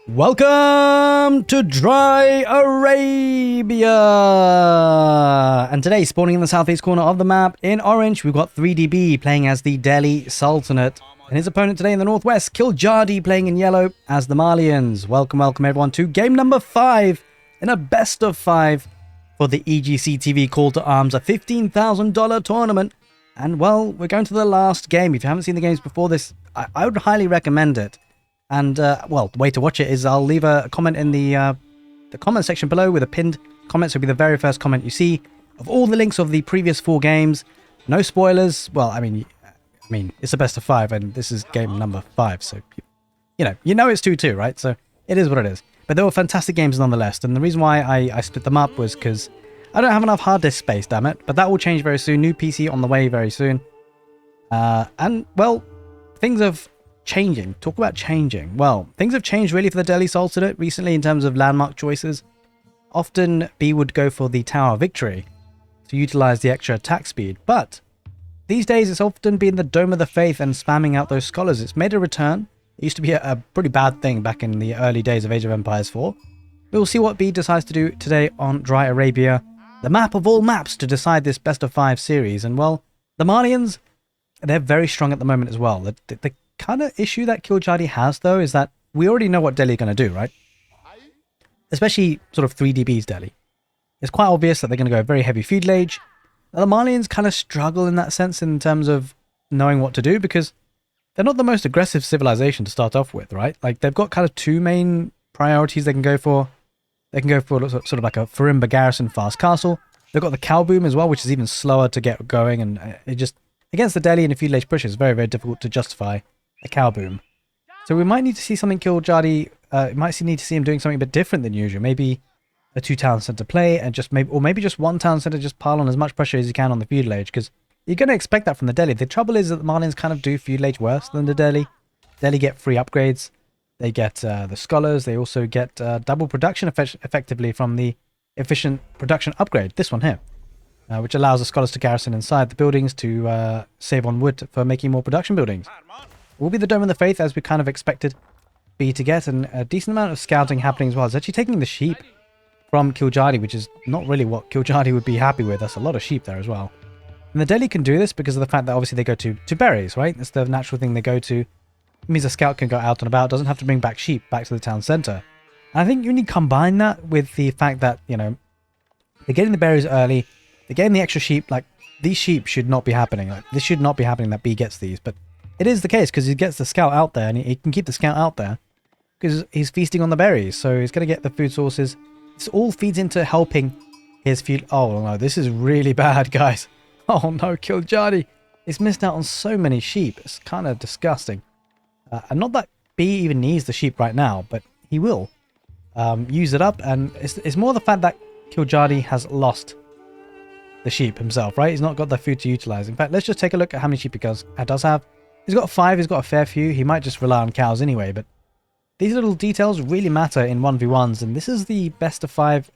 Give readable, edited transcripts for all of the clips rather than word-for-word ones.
Welcome to Dry Arabia! And today, spawning in the southeast corner of the map in orange, we've got 3DB playing as the Delhi Sultanate. And his opponent today in the northwest, Kiljardi, playing in yellow as the Malians. Welcome everyone to game number 5 in a best of 5 for the egctv Call to Arms, a $15,000 tournament. And well, we're going to the last game. If you haven't seen the games before this, I would highly recommend it. And, well, the way to watch it is I'll leave a comment in the comment section below with a pinned comment. So it'll be the very first comment you see of all the links of the previous 4 games. No spoilers. Well, I mean, it's a best of 5, and this is game number 5. So, you know it's 2-2, right? So it is what it is. But they were fantastic games nonetheless. And the reason why I split them up was because I don't have enough hard disk space, damn it. But that will change very soon. New PC on the way very soon. And, well, things have changing. Talk about changing. Well, things have changed really for the Delhi Sultanate recently in terms of landmark choices. Often B would go for the Tower of Victory to utilize the extra attack speed, but these days it's often been the Dome of the Faith and spamming out those scholars. It's made a return. It used to be a pretty bad thing back in the early days of Age of Empires 4. We'll see what B decides to do today on Dry Arabia, the map of all maps to decide this best of 5 series. And well, the Malians, they're very strong at the moment as well. The kind of issue that Kiljardi has, though, is that we already know what Delhi are going to do, right? Especially sort of 3DB's Delhi. It's quite obvious that they're going to go very heavy feudal age. The Malians kind of struggle in that sense in terms of knowing what to do, because they're not the most aggressive civilization to start off with, right? Like, they've got kind of 2 main priorities they can go for. They can go for sort of like a Farimba garrison fast castle. They've got the cow boom as well, which is even slower to get going, and it just, against the Delhi and the feudal age push, is very, very difficult to justify a cow boom. So we might need to see something Kiljardi, might need to see him doing something a bit different than usual. Maybe a 2 town center play, and maybe just 1 town center, just pile on as much pressure as you can on the feudal age, because you're going to expect that from the Delhi. The trouble is that the Malians kind of do feudal age worse than the Delhi. Delhi get free upgrades. They get the scholars. They also get double production effectively from the efficient production upgrade, this one here, which allows the scholars to garrison inside the buildings to save on wood for making more production buildings. Will be the Dome of the Faith, as we kind of expected B to get, and a decent amount of scouting happening as well. It's actually taking the sheep from Kiljardi, which is not really what Kiljardi would be happy with. That's a lot of sheep there as well. And the Delhi can do this because of the fact that obviously they go to berries, right? That's the natural thing they go to. It means a scout can go out and about, doesn't have to bring back sheep back to the town center. And I think you need to combine that with the fact that, you know, they're getting the berries early, they're getting the extra sheep. Like, these sheep should not be happening. Like, this should not be happening that B gets these, but it is the case because he gets the scout out there, and he can keep the scout out there because he's feasting on the berries. So he's going to get the food sources. This all feeds into helping his feud. Oh no, this is really bad, guys. Oh no, Kiljardi. He's missed out on so many sheep. It's kind of disgusting. And not that B even needs the sheep right now, but he will use it up. And it's more the fact that Kiljardi has lost the sheep himself, right? He's not got the food to utilize. In fact, let's just take a look at how many sheep he does have. He's got 5, he's got a fair few. He might just rely on cows anyway, but these little details really matter in 1v1s, and this is the best of 5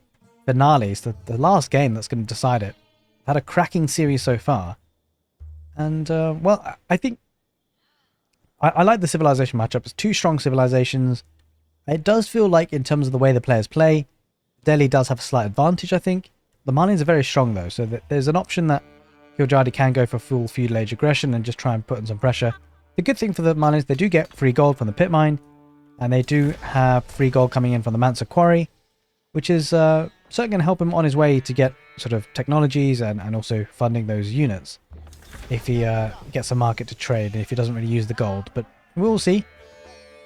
finales, the last game that's going to decide it. Had a cracking series so far. And, well, I think I like the civilization matchup. It's 2 strong civilizations. It does feel like, in terms of the way the players play, Delhi does have a slight advantage, I think. The Malians are very strong, though, so there's an option that Kiljardi can go for full feudal age aggression and just try and put in some pressure. The good thing for the Malians, they do get free gold from the pit mine, and they do have free gold coming in from the Mansa quarry, which is certainly going to help him on his way to get sort of technologies and also funding those units if he gets a market to trade, if he doesn't really use the gold. But we'll see,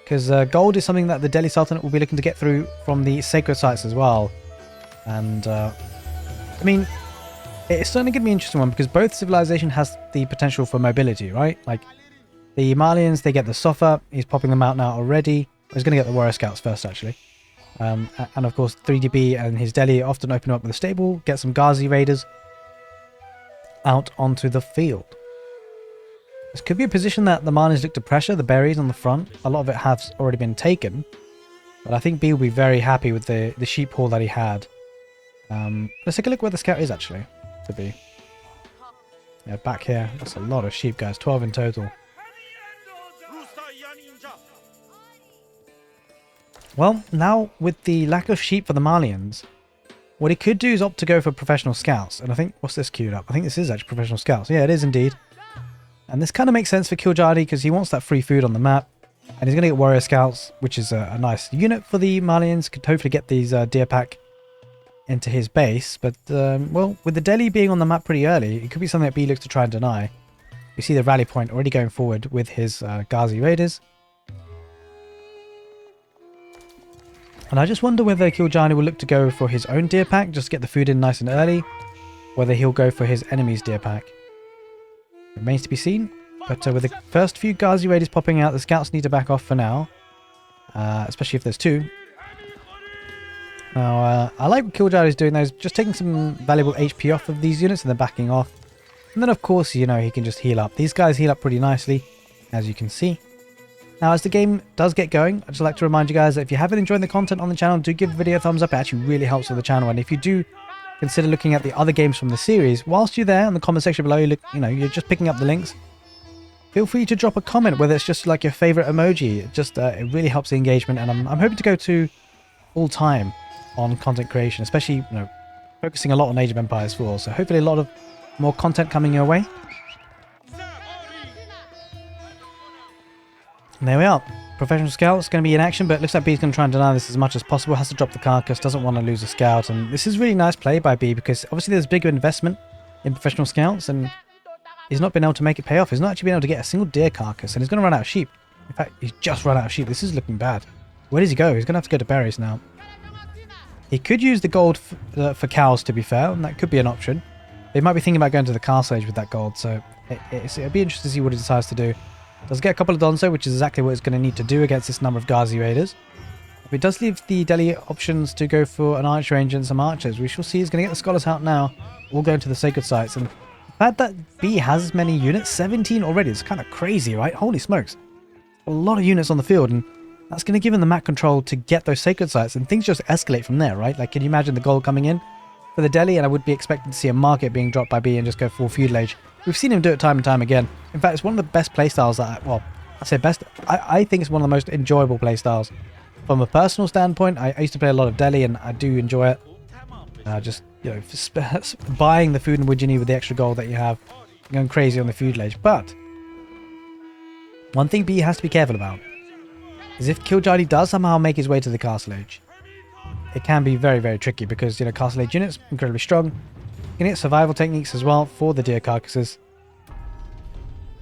because gold is something that the Delhi Sultanate will be looking to get through from the sacred sites as well. And I mean, it's certainly going to be an interesting one, because both civilization has the potential for mobility, right? Like, the Malians, they get the Sofa. He's popping them out now already. He's going to get the warrior scouts first, actually. And of course, 3DB and his Delhi often open up with a stable, get some Ghazi raiders out onto the field. This could be a position that the Malians look to pressure, the berries on the front. A lot of it has already been taken. But I think B will be very happy with the sheep haul that he had. Let's take a look where the scout is, actually. To be. Yeah, back here. That's a lot of sheep, guys. 12 in total. Well, now with the lack of sheep for the Malians, what he could do is opt to go for professional scouts. And I think, what's this queued up? I think this is actually professional scouts. Yeah, it is indeed. And this kind of makes sense for Kiljardi because he wants that free food on the map. And he's going to get warrior scouts, which is a nice unit for the Malians. Could hopefully get these deer pack into his base. But, well, with the Delhi being on the map pretty early, it could be something that B looks to try and deny. You see the rally point already going forward with his Ghazi Raiders. And I just wonder whether Kiljardi will look to go for his own deer pack, just to get the food in nice and early. Whether he'll go for his enemy's deer pack. Remains to be seen. But with the first few Ghazi Raiders popping out, the scouts need to back off for now. Especially if there's two. Now, I like what Kiljardi is doing though, is just taking some valuable HP off of these units and then backing off. And then of course, you know, he can just heal up. These guys heal up pretty nicely, as you can see. Now, as the game does get going, I'd just like to remind you guys that if you haven't enjoyed the content on the channel, do give the video a thumbs up. It actually really helps with the channel. And if you do consider looking at the other games from the series, whilst you're there in the comment section below, you're just picking up the links. Feel free to drop a comment, whether it's just like your favorite emoji. It really helps the engagement, and I'm hoping to go to full time on content creation, especially focusing a lot on Age of Empires 4. So hopefully a lot of more content coming your way. And there we are. Professional Scout's going to be in action, but it looks like B's going to try and deny this as much as possible. Has to drop the carcass, doesn't want to lose a scout, and this is really nice play by B because obviously there's bigger investment in Professional Scouts, and he's not been able to make it pay off. He's not actually been able to get a single deer carcass, and he's going to run out of sheep. In fact, he's just run out of sheep. This is looking bad. Where does he go? He's going to have to go to berries now. He could use the gold for cows, to be fair, and that could be an option. They might be thinking about going to the castle age with that gold, so it'll be interesting to see what he decides to do. Does get a couple of Donso, which is exactly what it's going to need to do against this number of Ghazi Raiders. But it does leave the Delhi options to go for an archer range and some archers. We shall see. He's going to get the scholars out now. We'll go into the sacred sites, and the fact that B has as many units, 17 already, is kind of crazy, right? Holy smokes. A lot of units on the field, and that's going to give him the map control to get those sacred sites, and things just escalate from there, right? Like, can you imagine the gold coming in for the Delhi? And I would be expecting to see a market being dropped by B and just go full feudal age. We've seen him do it time and time again. In fact, it's one of the best playstyles that, I say best, I think it's one of the most enjoyable playstyles. From a personal standpoint, I used to play a lot of Delhi, and I do enjoy it. Just, buying the food and wood you need with the extra gold that you have, going crazy on the feudal age. But one thing B has to be careful about is if Kiljardi does somehow make his way to the castle age, it can be very, very tricky because, castle age units incredibly strong. You can get survival techniques as well for the deer carcasses.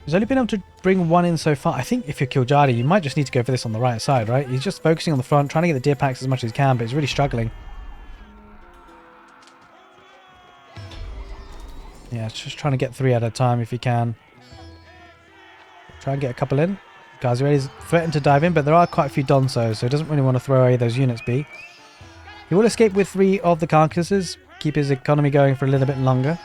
He's only been able to bring one in so far. I think if you're Kiljardi, you might just need to go for this on the right side, right? He's just focusing on the front, trying to get the deer packs as much as he can, but he's really struggling. Yeah, it's just trying to get 3 at a time if he can. Try and get a couple in. Ghazi Raiders threatened to dive in, but there are quite a few Donsos, so he doesn't really want to throw away those units, B. He will escape with 3 of the carcasses, keep his economy going for a little bit longer.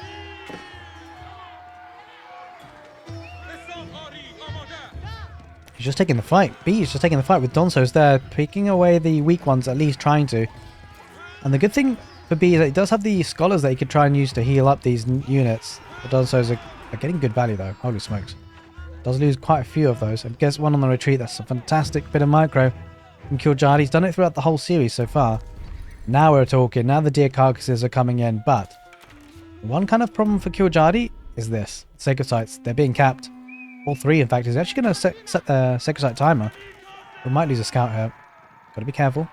He's just taking the fight. B is just taking the fight with Donsos there, picking away the weak ones, at least trying to. And the good thing for B is that he does have the scholars that he could try and use to heal up these units. The Donsos are getting good value though. Holy smokes. Does lose quite a few of those. And gets one on the retreat. That's a fantastic bit of micro from Kiljardi. He's done it throughout the whole series so far. Now we're talking. Now the deer carcasses are coming in. But one kind of problem for Kiljardi is this. Sacred sites. They're being capped. All 3, in fact. He's actually going to set the sacred site timer. We might lose a scout here. Got to be careful.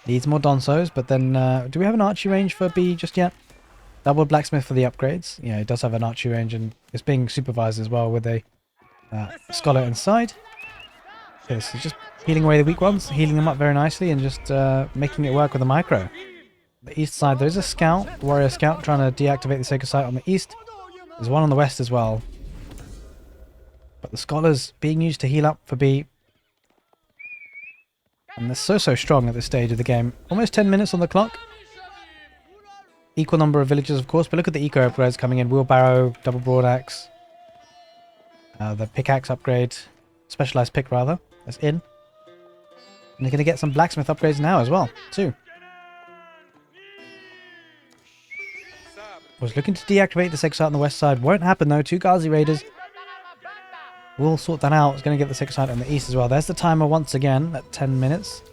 Needs more Donsos. But then, do we have an archery range for B just yet? Double blacksmith for the upgrades. Yeah, he does have an archery range, and it's being supervised as well with a scholar inside. Okay, so just healing away the weak ones, healing them up very nicely, and just making it work with a micro. The east side, there's a scout, warrior scout, trying to deactivate the sacred site on the east. There's one on the west as well. But the scholars being used to heal up for B. And they're so strong at this stage of the game. Almost 10 minutes on the clock. Equal number of villagers, of course, but look at the eco upgrades coming in. Wheelbarrow, double broadaxe. The pickaxe upgrade. Specialized pick, rather. That's in. And they're going to get some blacksmith upgrades now as well, too. Was looking to deactivate the sacred site on the west side. Won't happen, though. 2 Ghazi Raiders. We'll sort that out. It's going to get the second side on the east as well. There's the timer once again at 10 minutes.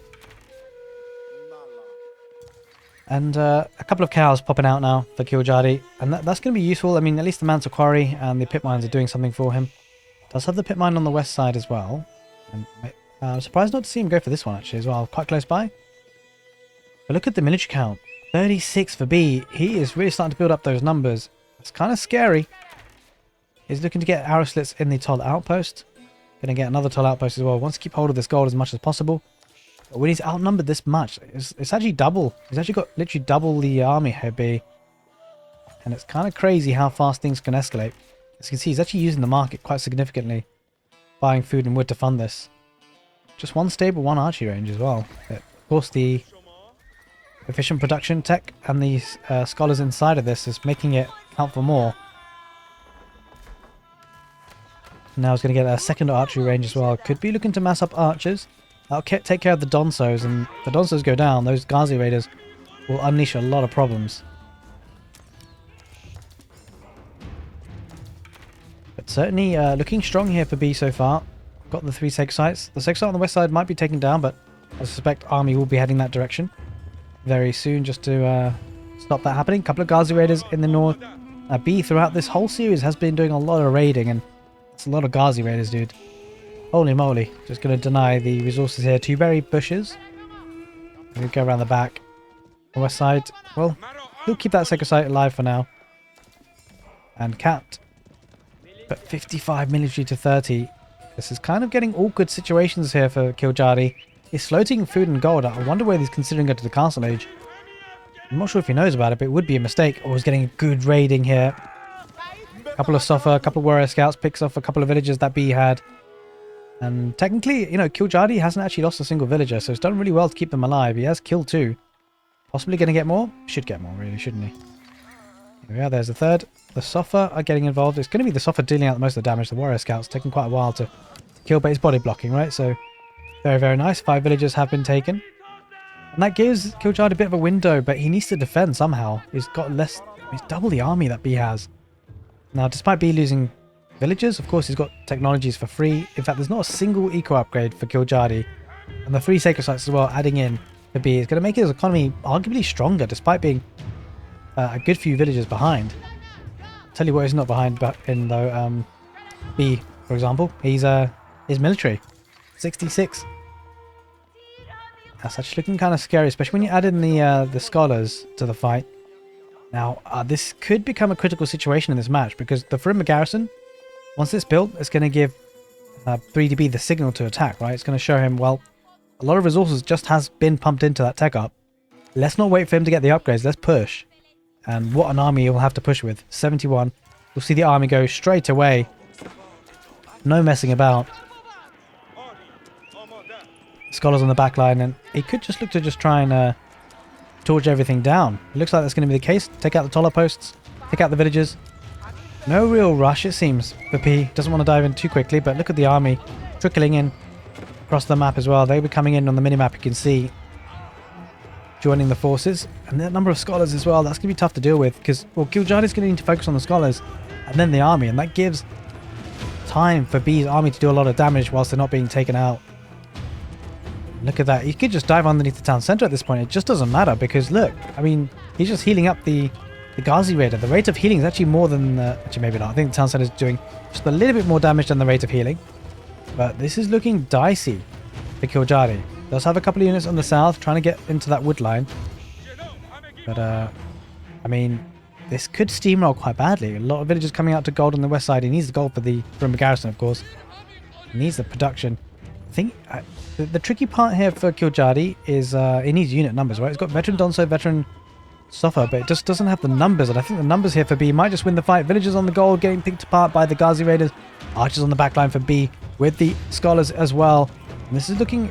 And a couple of cows popping out now for Kiljardi. And that's going to be useful. I mean, at least the Mantle Quarry and the pit mines are doing something for him. Does have the pit mine on the west side as well. And I'm surprised not to see him go for this one actually as well. Quite close by. But look at the military count. 36 for B. He is really starting to build up those numbers. It's kind of scary. He's looking to get arrow slits in the Toll outpost. Going to get another Toll outpost as well. Wants to keep hold of this gold as much as possible. But when he's outnumbered this much, it's actually double. He's actually got literally double the army here, B. And it's kind of crazy how fast things can escalate. As you can see, he's actually using the market quite significantly. Buying food and wood to fund this. Just one stable, one archery range as well. But of course, the efficient production tech and the scholars inside of this is making it count for more. Now he's going to get a second archery range as well. Could be looking to mass up archers. That'll take care of the Donsos, and if the Donsos go down, those Ghazi Raiders will unleash a lot of problems. But certainly looking strong here for B so far. Got the 3 seg sites. The seg site on the west side might be taken down, but I suspect army will be heading that direction very soon just to stop that happening. Couple of Ghazi Raiders in the north. B throughout this whole series has been doing a lot of raiding, and it's a lot of Ghazi Raiders, dude. Holy moly. Just going to deny the resources here. 2 berry bushes. We go around the back. The west side, well, he'll keep that second site alive for now. And capped. But 55 military to 30. This is kind of getting awkward situations here for Kiljardi. He's floating food and gold. I wonder whether he's considering going to the castle age. I'm not sure if he knows about it, but it would be a mistake. Or he's getting good raiding here. A couple of Suffer, a couple of warrior scouts, picks off a couple of villages that B had. And technically, you know, Kiljardi hasn't actually lost a single villager, so it's done really well to keep them alive. He has killed 2. Possibly going to get more? Should get more, really, shouldn't he? Here we are, there's the third. The Suffer are getting involved. It's going to be the Suffer dealing out most of the damage. The warrior scouts taking quite a while to kill, but it's body blocking, right? So, very, very nice. 5 villagers have been taken. And that gives Kiljardi a bit of a window, but he needs to defend somehow. He's got less... He's double the army that B has. Now, despite B losing villagers, of course, he's got technologies for free. In fact, there's not a single eco upgrade for Kiljardi. And the 3 sacred sites as well, adding in for B, is going to make his economy arguably stronger, despite being a good few villagers behind. Tell you what he's not behind in, though. B, for example, he's military. 66. That's actually looking kind of scary, especially when you add in the scholars to the fight. Now, this could become a critical situation in this match, because the Farimba garrison, once it's built, it's going to give 3DB the signal to attack, right? It's going to show him, well, a lot of resources just has been pumped into that tech up. Let's not wait for him to get the upgrades, let's push. And what an army he'll have to push with. 71. You'll see the army go straight away. No messing about. Scholars on the back line, and he could just look to just try and torch everything down. It looks like that's going to be the case. Take out the Toller posts, take out the villagers. No real rush, it seems, for P. Doesn't want to dive in too quickly, but look at the army trickling in across the map as well. They were coming in on the minimap, you can see, joining the forces. And the number of scholars as well, that's going to be tough to deal with, because, well, Kiljardi's going to need to focus on the scholars and then the army, and that gives time for B's army to do a lot of damage whilst they're not being taken out. Look at that. He could just dive underneath the town center at this point. It just doesn't matter, because look, I mean, he's just healing up the Ghazi Raider. The rate of healing is actually more than... actually, maybe not. I think the town center is doing just a little bit more damage than the rate of healing. But this is looking dicey for Kiljardi. Does have a couple of units on the south trying to get into that wood line. But, I mean, this could steamroll quite badly. A lot of villagers coming out to gold on the west side. He needs the gold for the garrison, of course. He needs the production. I think the tricky part here for Kiljardi is it needs unit numbers, right? It's got veteran Donso, veteran Suffer, but it just doesn't have the numbers. And I think the numbers here for B might just win the fight. Villagers on the gold getting picked apart by the Ghazi Raiders. Archers on the back line for B with the scholars as well. And this is looking...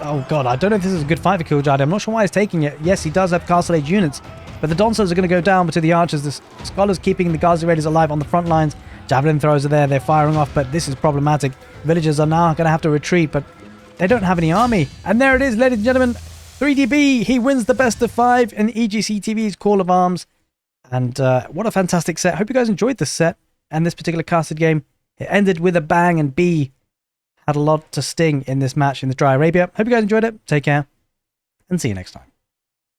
Oh god, I don't know if this is a good fight for Kiljardi. I'm not sure why he's taking it. Yes, he does have castle age units, but the Donsos are going to go down to the archers. The scholars keeping the Ghazi Raiders alive on the front lines. Javelin throwers are there. They're firing off, but this is problematic. Villagers are now going to have to retreat, but they don't have any army. And there it is, ladies and gentlemen. 3DB, he wins the best of 5 in egctv's Call of Arms. And what a fantastic set. Hope you guys enjoyed this set and this particular casted game. It ended with a bang, and B had a lot to sting in this match in the Dry Arabia. Hope you guys enjoyed it. Take care, and see you next time.